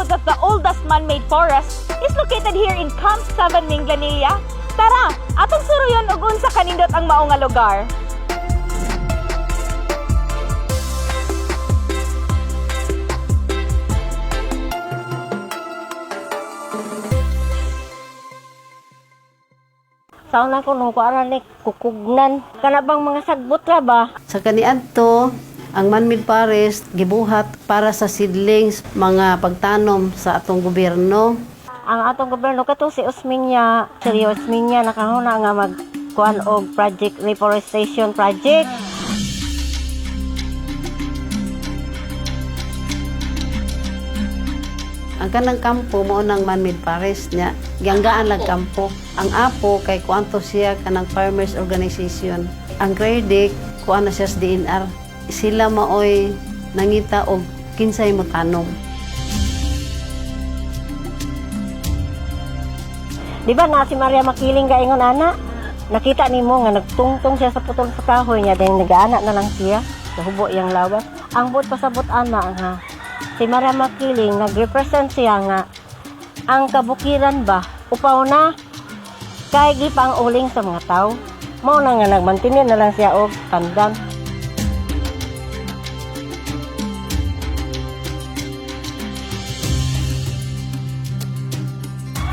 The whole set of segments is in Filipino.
knows that the oldest man-made forest is located here in Camp 7 Minglanilla? Tara, atong suruyon og unsa kanindot ang mao nga lugar. Taon na ko nung kuaran ni kukugnan. Kana bang mga sagbot ra ba? Sa kaniadto, ang man-made forest gibuhat para sa seedlings, mga pagtanom sa atong gobyerno. Ang atong gobyerno kato si Osmeña, Sir Osmeña nakahuna nga magkuan og project reforestation project. Ang kanang kampo mao nang man-made forest niya, giyanggaan lang kampo. Ang apo kay kuanto siya kanang farmers organization. Ang credit kuan na siya sa DNR. Sila maoy nangita og kinsay mo tanom. Di ba na si Maria Makiling gaingon ana? Nakita nimo nga nagtungtong siya sa putol sa kahoy niya dahil nag-aana na lang siya. Nahubo iyang lawas. Ang bot pasabot ana nga si Maria Makiling nag-represent siya nga ang kabukiran ba upaw na kay gipang uling sa mga tao. Mao na nga nagmantinin na lang siya og tandam.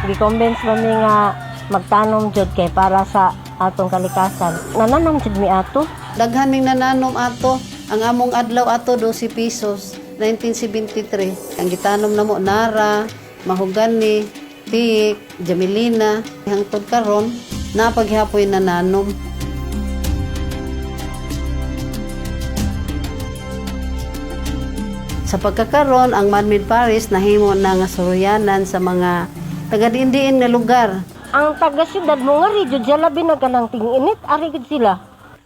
Gi-convince mo mi nga magtanom jud kay para sa atong kalikasan. Nananom jud mi ato. Daghan ming nananom ato. Ang among adlaw ato 12 pesos 1973. Ang gitanom namo nara, mahogani, tiik, jamelina, hangtod karon napaghapoy nananom. Sa pagkakaron, ang man-made forest nahimo na nga suruyanan sa mga taga-diin-diin nga lugar. Ang taga-syudad mo nga ri jud sila binaganang ting-init ari gud sila.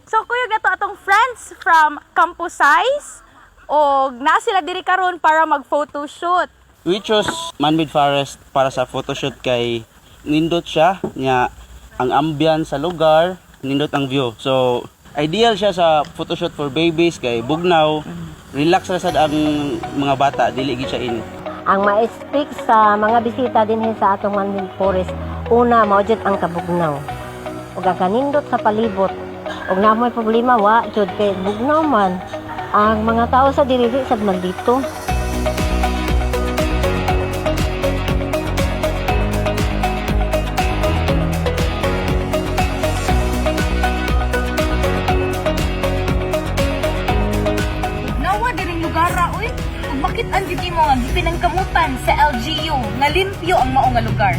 So kuyog ato atong friends from Campus Size og naa sila diri karon para mag-photo shoot. We chose man-made forest para sa photoshoot kay nindot siya nya ang ambience sa lugar, nindot ang view. So ideal siya sa photoshoot for babies kay bugnaw, relax ra sad ang mga bata, dili gid siya init. Ang ma-speak sa mga bisita dinhi sa atong man-made forest, una mao jud ang kabugnaw. Ug ang kanindot sa palibot. Ug na may problema wa jud kay bugnaw man. Ang mga tao sa diri sad man dito. Nawa diring lugar ra uy. Ug bakit ang mo nga gipinangkamutan sa LGU nga limpyo ang mao nga lugar.